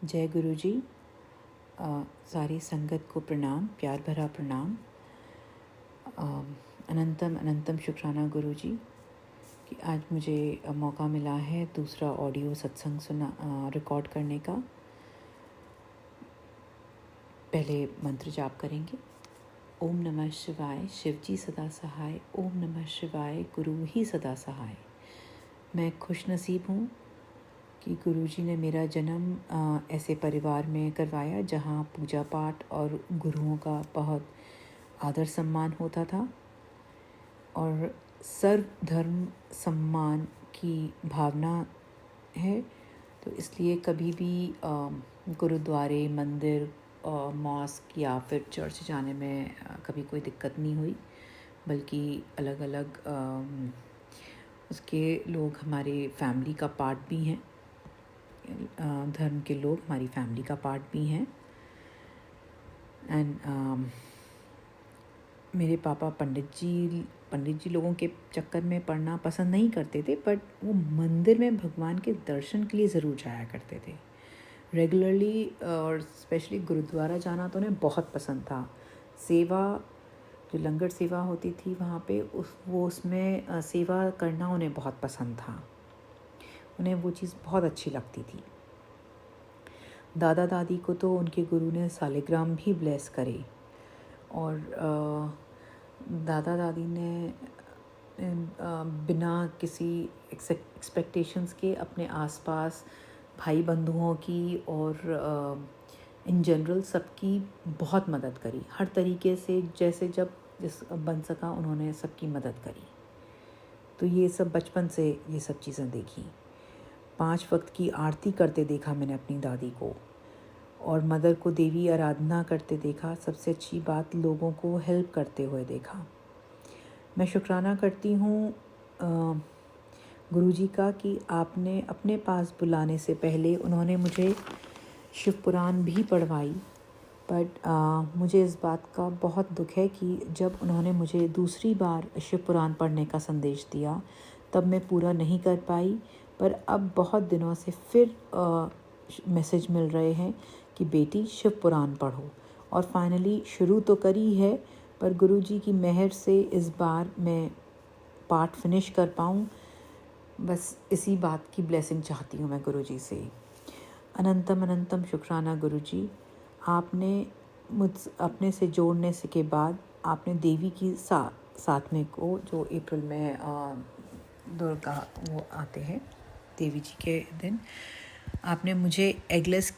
जय गुरु जी। सारी संगत को प्रणाम, प्यार भरा प्रणाम। अनंतम अनंतम शुक्राना गुरु जी कि आज मुझे मौका मिला है दूसरा ऑडियो सत्संग रिकॉर्ड करने का। पहले मंत्र जाप करेंगे। ओम नमः शिवाय, शिव जी सदा सहाय। ओम नमः शिवाय, गुरु ही सदा सहाय। मैं खुश नसीब हूँ कि गुरुजी ने मेरा जन्म ऐसे परिवार में करवाया जहाँ पूजा पाठ और गुरुओं का बहुत आदर सम्मान होता था और सर्व धर्म सम्मान की भावना है। तो इसलिए कभी भी गुरुद्वारे, मंदिर, मॉस्क या फिर चर्च जाने में कभी कोई दिक्कत नहीं हुई, बल्कि अलग अलग उसके लोग हमारे फैमिली का पार्ट भी हैं। धर्म के लोग हमारी फैमिली का पार्ट भी हैं। एंड मेरे पापा पंडित जी लोगों के चक्कर में पढ़ना पसंद नहीं करते थे, बट वो मंदिर में भगवान के दर्शन के लिए ज़रूर जाया करते थे रेगुलरली, और स्पेशली गुरुद्वारा जाना तो उन्हें बहुत पसंद था। सेवा, जो लंगर सेवा होती थी वहाँ पे, उसमें सेवा करना उन्हें बहुत पसंद था। उन्हें वो चीज़ बहुत अच्छी लगती थी। दादा दादी को तो उनके गुरु ने सालिग्राम भी ब्लेस करे, और दादा दादी ने बिना किसी एक्सपेक्टेशंस के अपने आसपास भाई बंधुओं की और इन जनरल सबकी बहुत मदद करी, हर तरीके से जिस बन सका उन्होंने सबकी मदद करी। तो ये सब बचपन से ये सब चीज़ें देखी। 5 वक्त की आरती करते देखा मैंने अपनी दादी को, और मदर को देवी आराधना करते देखा। सबसे अच्छी बात, लोगों को हेल्प करते हुए देखा। मैं शुक्राना करती हूँ गुरुजी का कि आपने अपने पास बुलाने से पहले उन्होंने मुझे शिव पुराण भी पढ़वाई। बट मुझे इस बात का बहुत दुख है कि जब उन्होंने मुझे दूसरी बार शिव पुराण पढ़ने का संदेश दिया तब मैं पूरा नहीं कर पाई। पर अब बहुत दिनों से फिर मैसेज मिल रहे हैं कि बेटी शिव पुराण पढ़ो, और फाइनली शुरू तो करी है, पर गुरुजी की मेहर से इस बार मैं पाठ फिनिश कर पाऊँ, बस इसी बात की ब्लेसिंग चाहती हूँ मैं गुरुजी से। अनंतम अनंतम शुक्राना गुरुजी। आपने मुझ अपने से जोड़ने से के बाद आपने देवी की साथ में को, जो अप्रैल में दुर्गा वो आते हैं देवी जी के दिन, आपने मुझसे एगलेस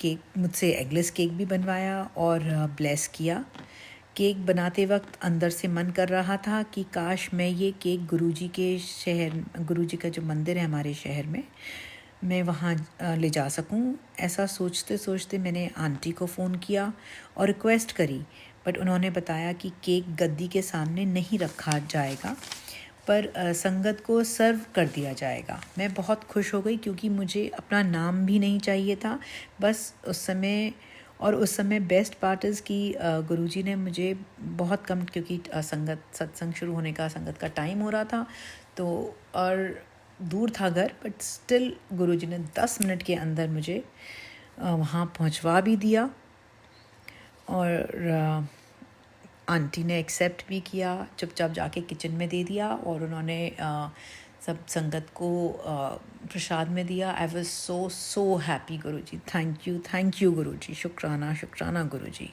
केक भी बनवाया और ब्लेस किया। केक बनाते वक्त अंदर से मन कर रहा था कि काश मैं ये केक गुरुजी का जो मंदिर है हमारे शहर में, मैं वहाँ ले जा सकूँ। ऐसा सोचते सोचते मैंने आंटी को फ़ोन किया और रिक्वेस्ट करी, बट उन्होंने बताया कि केक गद्दी के सामने नहीं रखा जाएगा, पर संगत को सर्व कर दिया जाएगा। मैं बहुत खुश हो गई क्योंकि मुझे अपना नाम भी नहीं चाहिए था बस उस समय बेस्ट पार्ट इज़ कि गुरुजी ने मुझे बहुत कम, क्योंकि सत्संग शुरू होने का संगत का टाइम हो रहा था, तो और दूर था घर, बट स्टिल गुरुजी ने 10 मिनट के अंदर मुझे वहाँ पहुँचवा भी दिया। और आंटी ने एक्सेप्ट भी किया, चुपचाप जाके किचन में दे दिया, और उन्होंने सब संगत को प्रसाद में दिया। I was so happy Guruji. Thank you Guruji. शुक्राना गुरुजी।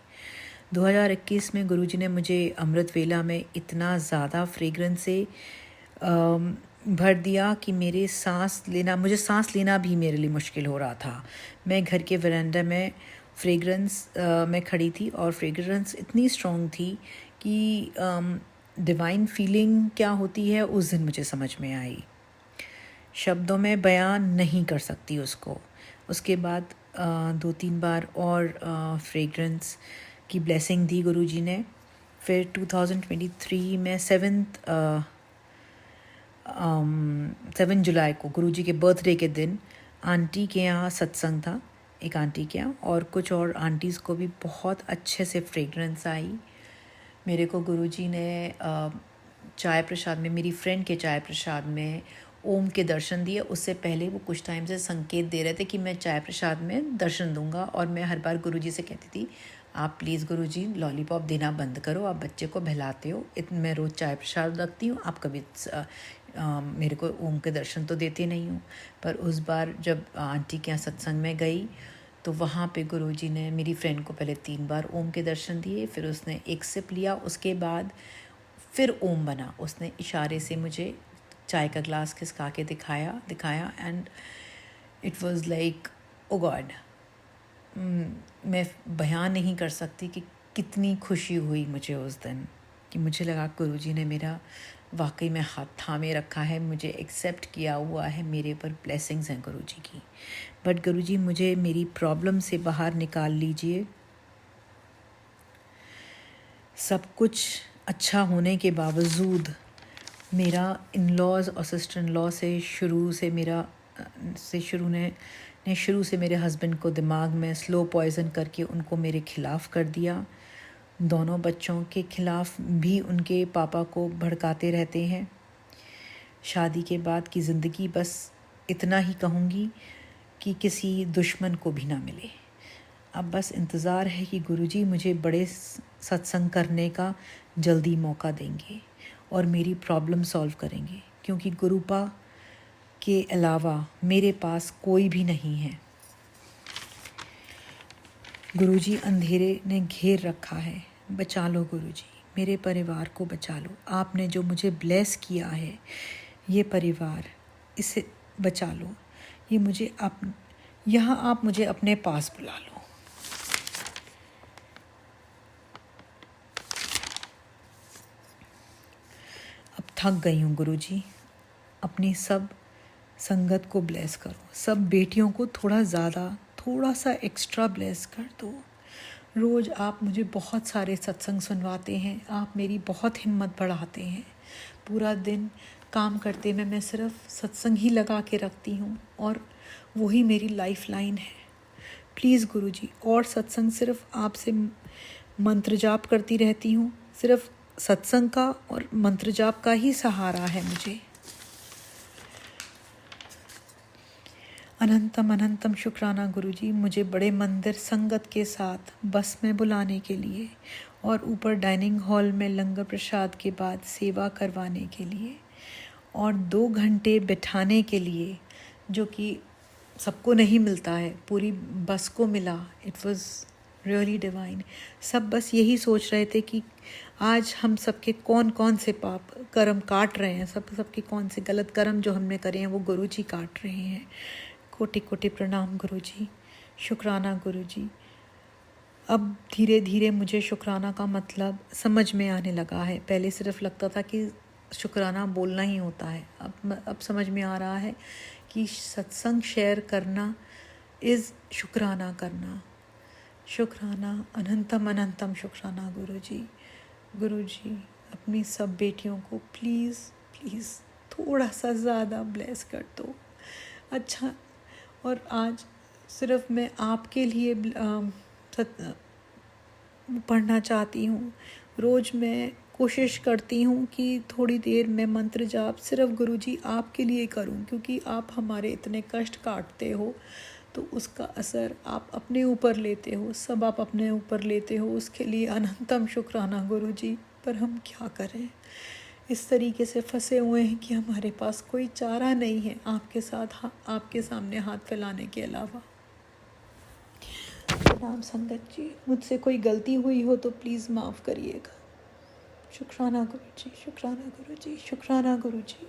2021 में गुरुजी ने मुझे अमृत वेला में इतना ज़्यादा फ्रेग्रेंस से भर दिया कि मुझे सांस लेना भी मेरे लिए मुश्किल हो रहा था। मैं घर के वरांडा में फ्रेग्रेंस में खड़ी थी, और फ्रेग्रेंस इतनी स्ट्रॉन्ग थी कि डिवाइन फीलिंग क्या होती है उस दिन मुझे समझ में आई। शब्दों में बयान नहीं कर सकती उसको। उसके बाद 2-3 बार और फ्रेग्रेंस की ब्लेसिंग दी गुरुजी ने। फिर 2023 में 7 जुलाई को गुरुजी के बर्थडे के दिन आंटी के यहाँ सत्संग था, एक आंटी के यहाँ, और कुछ और आंटीज़ को भी बहुत अच्छे से फ्रेग्रेंस आई। मेरे को गुरुजी ने चाय प्रसाद में, मेरी फ्रेंड के चाय प्रसाद में ओम के दर्शन दिए। उससे पहले वो कुछ टाइम से संकेत दे रहे थे कि मैं चाय प्रसाद में दर्शन दूंगा, और मैं हर बार गुरुजी से कहती थी आप प्लीज़ गुरुजी लॉलीपॉप देना बंद करो, आप बच्चे को बहलाते हो। मैं रोज़ चाय प्रसाद रखती हूँ, आप कभी मेरे को ओम के दर्शन तो देते नहीं हो। पर उस बार जब आंटी के यहाँ सत्संग में गई तो वहाँ पे गुरुजी ने मेरी फ्रेंड को पहले 3 बार ओम के दर्शन दिए, फिर उसने एक सिप लिया, उसके बाद फिर ओम बना। उसने इशारे से मुझे चाय का ग्लास खिसका के दिखाया and it was like oh God, मैं बयान नहीं कर सकती कि कितनी खुशी हुई मुझे उस दिन, कि मुझे लगा गुरुजी ने मेरा वाकई में हाथ थामे रखा है, मुझे एक्सेप्ट किया हुआ है, मेरे पर ब्लेसिंग्स हैं गुरुजी की। बट गुरुजी मुझे मेरी प्रॉब्लम से बाहर निकाल लीजिए। सब कुछ अच्छा होने के बावजूद मेरा इन लॉज और सिस्टर इन लॉ से शुरू से मेरे हस्बैंड को दिमाग में स्लो पॉइज़न करके उनको मेरे ख़िलाफ़ कर दिया। दोनों बच्चों के ख़िलाफ़ भी उनके पापा को भड़काते रहते हैं। शादी के बाद की ज़िंदगी बस इतना ही कहूँगी कि किसी दुश्मन को भी ना मिले। अब बस इंतज़ार है कि गुरुजी मुझे बड़े सत्संग करने का जल्दी मौका देंगे और मेरी प्रॉब्लम सॉल्व करेंगे, क्योंकि गुरुपा के अलावा मेरे पास कोई भी नहीं है। गुरुजी अंधेरे ने घेर रखा है, बचा लो गुरुजी, मेरे परिवार को बचा लो। आपने जो मुझे ब्लेस किया है, ये परिवार, इसे बचा लो। ये मुझे यहाँ आप मुझे अपने पास बुला लो। अब थक गई हूँ गुरुजी, अपनी सब संगत को ब्लेस करो, सब बेटियों को थोड़ा सा एक्स्ट्रा ब्लेस कर दो। रोज़ आप मुझे बहुत सारे सत्संग सुनवाते हैं, आप मेरी बहुत हिम्मत बढ़ाते हैं। पूरा दिन काम करते में मैं सिर्फ सत्संग ही लगा के रखती हूँ और वही मेरी लाइफ लाइन है। प्लीज़ गुरुजी, और सत्संग सिर्फ आपसे मंत्र जाप करती रहती हूँ, सिर्फ सत्संग का और मंत्र जाप का ही सहारा है मुझे। अनंतम अनंतम शुक्राना गुरुजी, मुझे बड़े मंदिर संगत के साथ बस में बुलाने के लिए और ऊपर डाइनिंग हॉल में लंगर प्रसाद के बाद सेवा करवाने के लिए और 2 घंटे बिठाने के लिए, जो कि सबको नहीं मिलता है, पूरी बस को मिला। It was really divine. सब बस यही सोच रहे थे कि आज हम सबके कौन कौन से पाप कर्म काट रहे हैं, सबके कौन से गलत कर्म जो हमने करे हैं वो गुरुजी काट रहे हैं। कोटि कोटि प्रणाम गुरुजी, शुक्राना गुरुजी। अब धीरे धीरे मुझे शुक्राना का मतलब समझ में आने लगा है। पहले सिर्फ लगता था कि शुक्राना बोलना ही होता है, अब समझ में आ रहा है कि सत्संग शेयर करना इज़ शुक्राना करना। शुक्राना, अनंतम अनंतम शुक्राना गुरुजी। गुरुजी अपनी सब बेटियों को प्लीज़ प्लीज़ थोड़ा सा ज़्यादा ब्लेस कर दो। अच्छा, और आज सिर्फ मैं आपके लिए पढ़ना चाहती हूँ। रोज़ मैं कोशिश करती हूँ कि थोड़ी देर मैं मंत्र जाप सिर्फ गुरुजी आपके लिए करूँ, क्योंकि आप हमारे इतने कष्ट काटते हो तो उसका असर आप अपने ऊपर लेते हो, सब आप अपने ऊपर लेते हो। उसके लिए अनंतम शुक्राना गुरुजी। पर हम क्या करें, इस तरीके से फंसे हुए हैं कि हमारे पास कोई चारा नहीं है आपके सामने हाथ फैलाने के अलावा। राम संगत जी, मुझसे कोई गलती हुई हो तो प्लीज़ माफ़ करिएगा। शुक्राना गुरुजी, शुक्राना गुरुजी, शुक्राना गुरुजी।